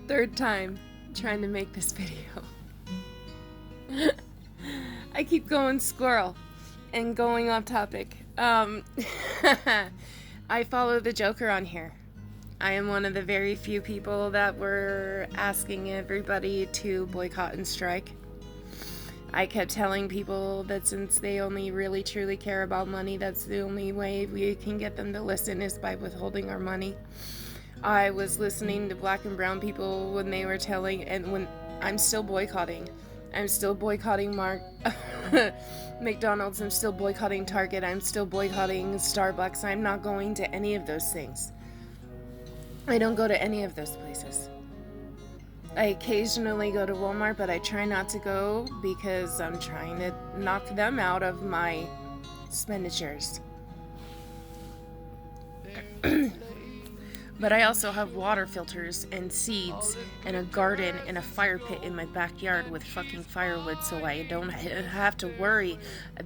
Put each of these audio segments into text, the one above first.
Third time trying to make this video. I keep going squirrel and going off topic. I follow the Joker on here. I am one of the very few people that were asking everybody to boycott and strike. I kept telling people that since they only really truly care about money, that's the only way we can get them to listen is by withholding our money. I was listening to black and brown people when they were telling, and when I'm still boycotting. I'm still boycotting McDonald's, I'm still boycotting Target, I'm still boycotting Starbucks. I'm not going to any of those things. I don't go to any of those places. I occasionally go to Walmart, but I try not to go because I'm trying to knock them out of my expenditures. But I also have water filters and seeds and a garden and a fire pit in my backyard with fucking firewood, so I don't have to worry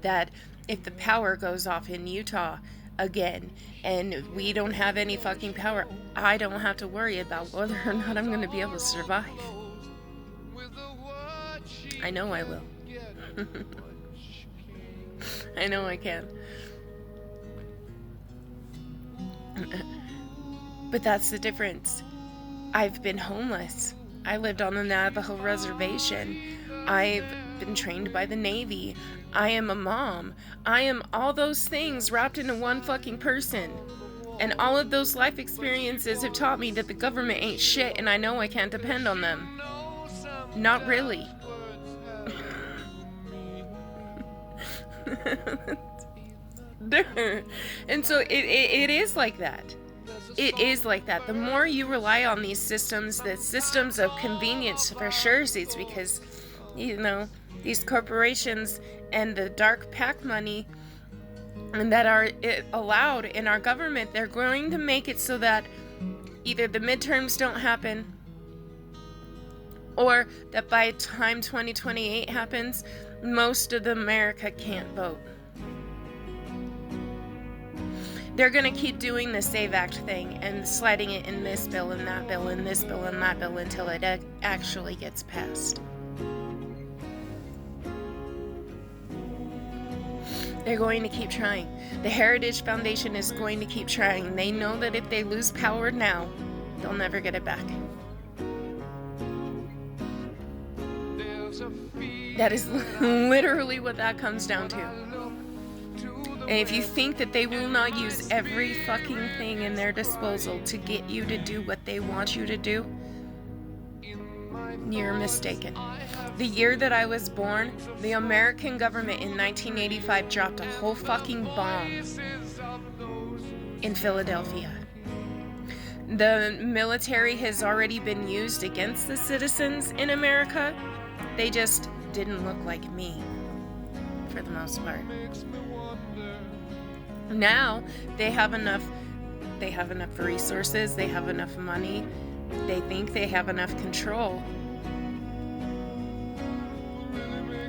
that if the power goes off in Utah again and we don't have any fucking power, I don't have to worry about whether or not I'm going to be able to survive. I know I will. I know I can. But that's the difference. I've been homeless. I lived on the Navajo reservation. I've been trained by the Navy. I am a mom. I am all those things wrapped into one fucking person. And all of those life experiences have taught me that the government ain't shit and I know I can't depend on them. Not really. And so it is like that. It is like that. The more you rely on these systems, the systems of convenience for sure, it's because, you know, these corporations and the dark pack money and that are allowed in our government, they're going to make it so that either the midterms don't happen or that by the time 2028 happens, most of America can't vote. They're going to keep doing the SAVE Act thing and sliding it in this bill and that bill and this bill and that bill until it actually gets passed. They're going to keep trying. The Heritage Foundation is going to keep trying. They know that if they lose power now, they'll never get it back. That is literally what that comes down to. And if you think that they will not use every fucking thing in their disposal to get you to do what they want you to do, you're mistaken. The year that I was born, the American government in 1985 dropped a whole fucking bomb in Philadelphia. The military has already been used against the citizens in America. They just didn't look like me, for the most part. Now they have enough resources, they have enough money, they think they have enough control.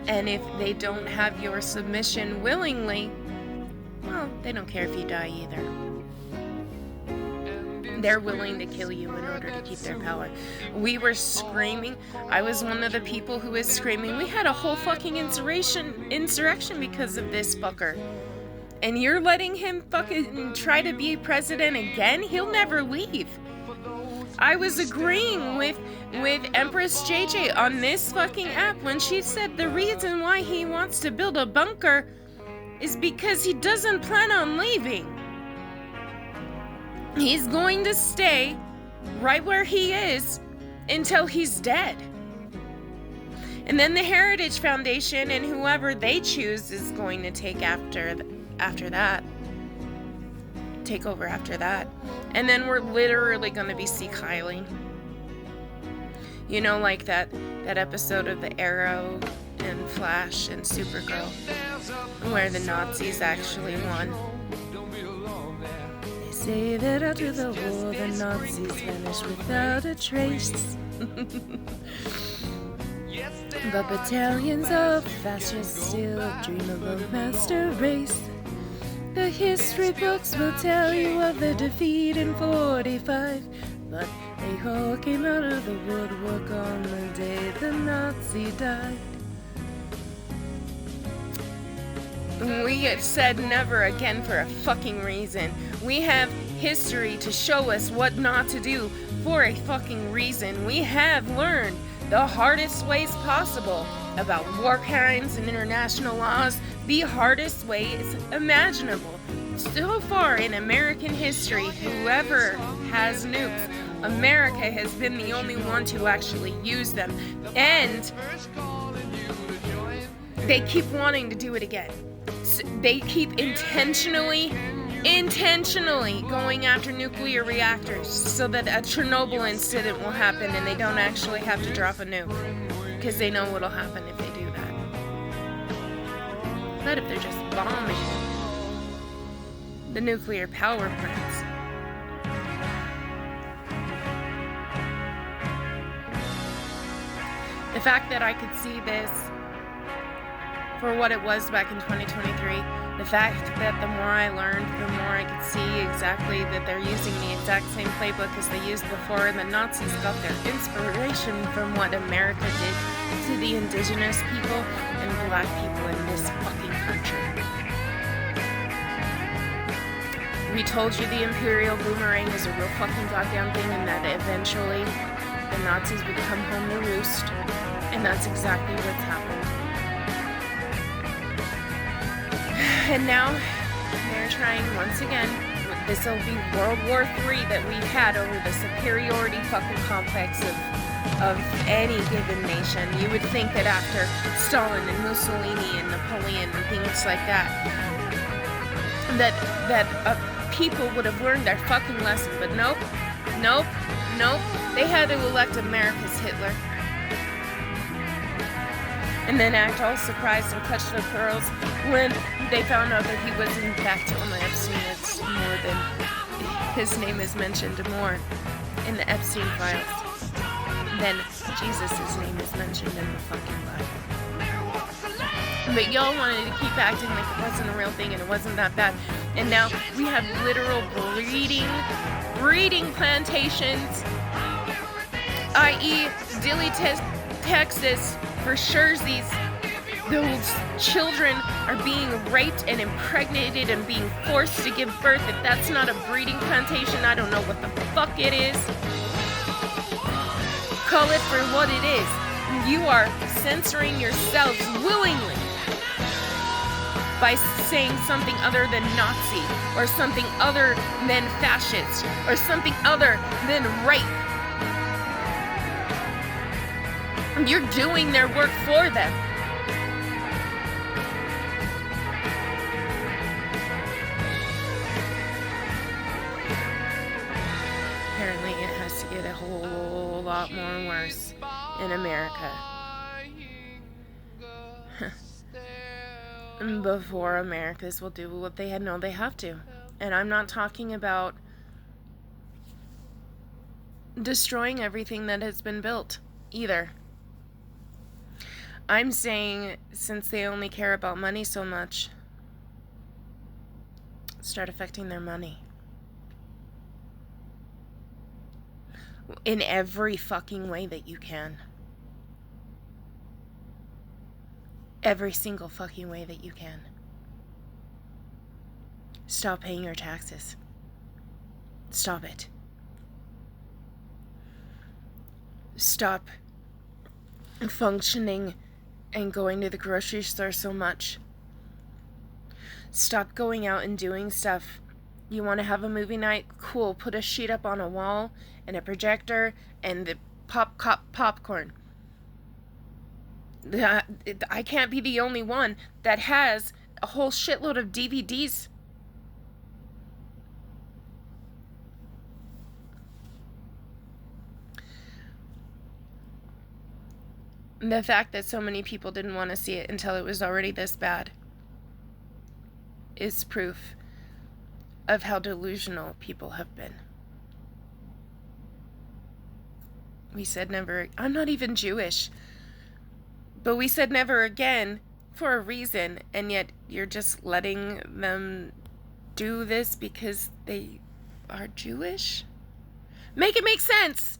And if they don't have your submission willingly, well, they don't care if you die either. They're willing to kill you in order to keep their power. We were screaming. I was one of the people who was screaming. We had a whole fucking insurrection because of this fucker. And you're letting him fucking try to be president again? He'll never leave. I was agreeing with Empress JJ on this fucking app when she said the reason why he wants to build a bunker is because he doesn't plan on leaving. He's going to stay right where he is until he's dead. And then the Heritage Foundation and whoever they choose is going to take after that. Take over after that. And then we're literally going to be seeking. You know, like that episode of The Arrow and Flash and Supergirl where the Nazis actually won. They say that after the war the Nazis vanished without a trace. But battalions of fascists still dream of a master race. The history books will tell you of the defeat in 45, but They all came out of the woodwork on the day the Nazi died. We said never again for a fucking reason. We have history to show us what not to do for a fucking reason. We have learned the hardest ways possible about war crimes and international laws, the hardest ways imaginable. So far in American history, whoever has nukes, America has been the only one to actually use them. And they keep wanting to do it again. They keep intentionally going after nuclear reactors so that a Chernobyl incident will happen and they don't actually have to drop a nuke, because they know what'll happen if they do that. But if they're just bombing the nuclear power plants, the fact that I could see this for what it was back in 2023, the fact that the more I learned, the more I could see exactly that they're using the exact same playbook as they used before, and the Nazis got their inspiration from what America did to the indigenous people and black people in this fucking country. We told you the Imperial Boomerang is a real fucking goddamn thing, and that eventually the Nazis would come home to roost, and that's exactly what's happened. And now they're trying once again. This will be World War III that we've had over the superiority fucking complex of any given nation. You would think that after Stalin and Mussolini and Napoleon and things like that, that people would have learned their fucking lesson. But nope. They had to elect America's Hitler. And then act all surprised and clutch their pearls when they found out that he was in fact only Epstein. It's more than his name is mentioned more in the Epstein files than Jesus' name is mentioned in the fucking Bible. But y'all wanted to keep acting like it wasn't a real thing and it wasn't that bad. And now we have literal breeding plantations, i.e. Dilley, Texas, for surezies. Those children are being raped and impregnated and being forced to give birth. If that's not a breeding plantation, I don't know what the fuck it is. Call it for what it is. You are censoring yourselves willingly by saying something other than Nazi, or something other than fascist, or something other than rape. You're doing their work for them. Apparently it has to get a whole lot more worse in America. Before Americans will do what they know they have to. And I'm not talking about destroying everything that has been built either. I'm saying, since they only care about money so much, start affecting their money. In every fucking way that you can. Every single fucking way that you can. Stop paying your taxes. Stop it. Stop functioning and going to the grocery store so much. Stop going out and doing stuff. You want to have a movie night? Cool. Put a sheet up on a wall and a projector and the popcorn. I can't be the only one that has a whole shitload of DVDs. The fact that so many people didn't want to see it until it was already this bad is proof of how delusional people have been. We said never. I'm not even Jewish. But we said never again for a reason, and yet you're just letting them do this because they are Jewish? Make it make sense.